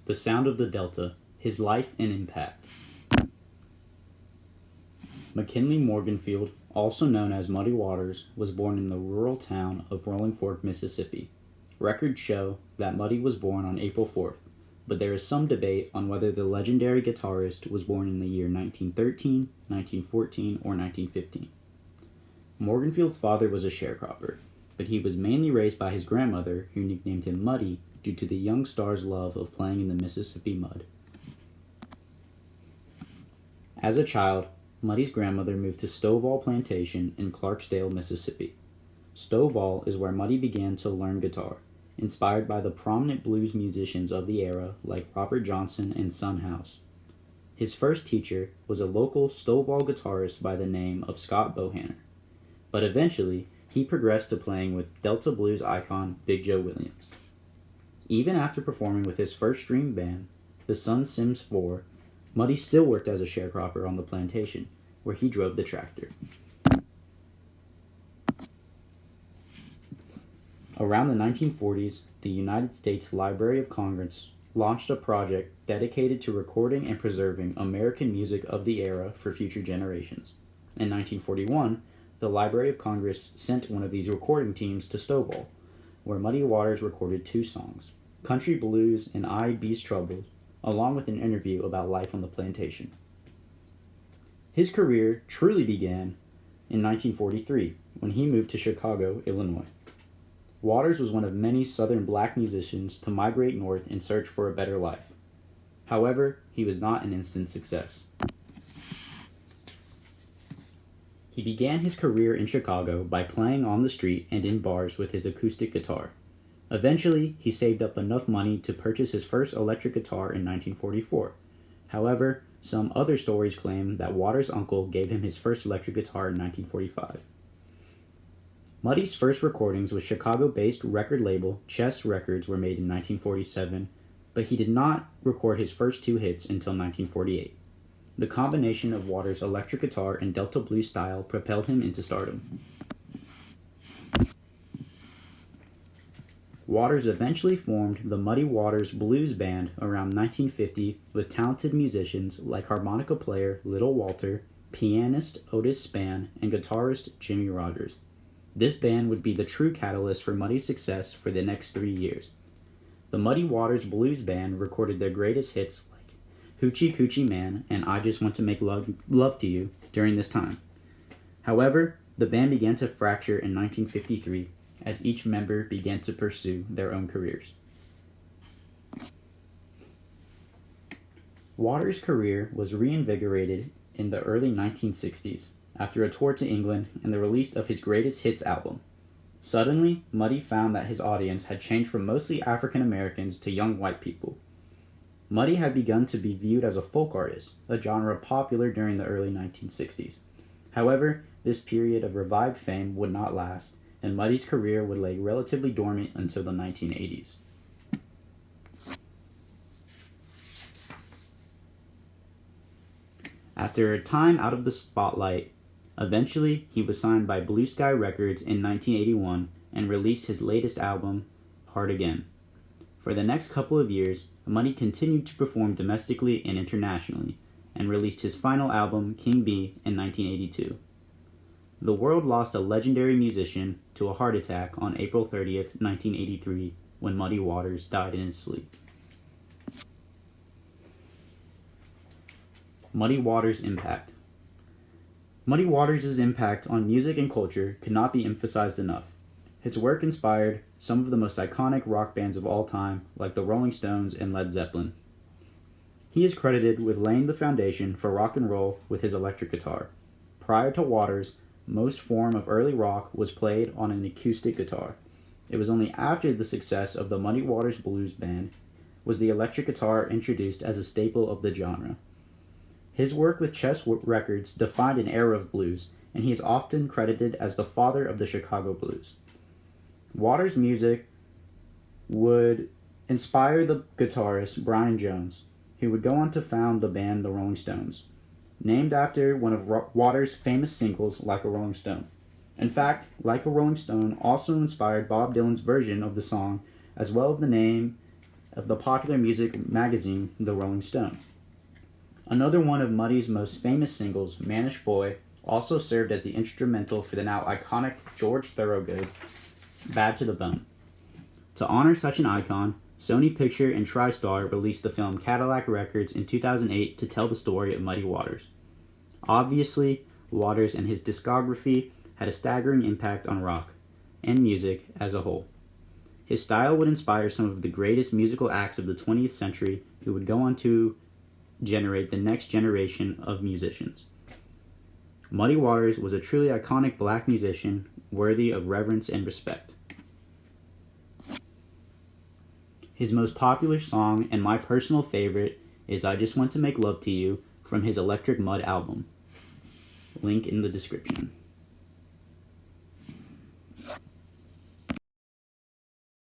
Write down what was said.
The Sound of the Delta, His Life and Impact. McKinley Morganfield, also known as Muddy Waters, was born in the rural town of Rolling Fork, Mississippi. Records show that Muddy was born on April 4th, but there is some debate on whether the legendary guitarist was born in the year 1913, 1914, or 1915. Morganfield's father was a sharecropper, but he was mainly raised by his grandmother, who nicknamed him Muddy due to the young star's love of playing in the Mississippi mud. As a child, Muddy's grandmother moved to Stovall Plantation in Clarksdale, Mississippi. Stovall is where Muddy began to learn guitar, inspired by the prominent blues musicians of the era like Robert Johnson and Son House. His first teacher was a local Stovall guitarist by the name of Scott Bohanner, but eventually he progressed to playing with Delta blues icon Big Joe Williams. Even after performing with his first string band, the Sun Sims 4, Muddy still worked as a sharecropper on the plantation, where he drove the tractor. Around the 1940s, the United States Library of Congress launched a project dedicated to recording and preserving American music of the era for future generations. In 1941, the Library of Congress sent one of these recording teams to Stovall, where Muddy Waters recorded 2 songs, Country Blues and I Be's Troubles, along with an interview about life on the plantation. His career truly began in 1943, when he moved to Chicago, Illinois. Waters was one of many Southern black musicians to migrate north in search for a better life. However, he was not an instant success. He began his career in Chicago by playing on the street and in bars with his acoustic guitar. Eventually, he saved up enough money to purchase his first electric guitar in 1944. However, some other stories claim that Waters' uncle gave him his first electric guitar in 1945. Muddy's first recordings with Chicago-based record label Chess Records were made in 1947, but he did not record his first 2 hits until 1948. The combination of Waters' electric guitar and Delta blues style propelled him into stardom. Waters eventually formed the Muddy Waters Blues Band around 1950 with talented musicians like harmonica player Little Walter, pianist Otis Spann, and guitarist Jimmy Rogers. This band would be the true catalyst for Muddy's success for the next 3 years. The Muddy Waters Blues Band recorded their greatest hits like Hoochie Coochie Man and I Just Want to Make Love to You during this time. However, the band began to fracture in 1953 as each member began to pursue their own careers. Waters' career was reinvigorated in the early 1960s after a tour to England and the release of his Greatest Hits album. Suddenly, Muddy found that his audience had changed from mostly African Americans to young white people. Muddy had begun to be viewed as a folk artist, a genre popular during the early 1960s. However, this period of revived fame would not last, and Muddy's career would lay relatively dormant until the 1980s. After a time out of the spotlight, eventually he was signed by Blue Sky Records in 1981 and released his latest album, Hard Again. For the next couple of years, Muddy continued to perform domestically and internationally, and released his final album, King Bee, in 1982. The world lost a legendary musician to a heart attack on April 30th, 1983, when Muddy Waters died in his sleep. Muddy Waters' impact. Muddy Waters' impact on music and culture could not be emphasized enough. His work inspired some of the most iconic rock bands of all time, like the Rolling Stones and Led Zeppelin. He is credited with laying the foundation for rock and roll with his electric guitar. Prior to Waters, most form of early rock was played on an acoustic guitar. It was only after the success of the Muddy Waters Blues Band was the electric guitar introduced as a staple of the genre. His work with Chess Records defined an era of blues, and he is often credited as the father of the Chicago blues. Waters' music would inspire the guitarist Brian Jones, who would go on to found the band The Rolling Stones, named after one of Waters' famous singles, Like a Rolling Stone. In fact, Like a Rolling Stone also inspired Bob Dylan's version of the song, as well as the name of the popular music magazine The Rolling Stone. Another one of Muddy's most famous singles, Mannish Boy, also served as the instrumental for the now iconic George Thorogood, Bad to the Bone. To honor such an icon, Sony Picture and TriStar released the film Cadillac Records in 2008 to tell the story of Muddy Waters. Obviously, Waters and his discography had a staggering impact on rock and music as a whole. His style would inspire some of the greatest musical acts of the 20th century who would go on to generate the next generation of musicians. Muddy Waters was a truly iconic black musician worthy of reverence and respect. His most popular song and my personal favorite is I Just Want to Make Love to You from his Electric Mud album. Link in the description.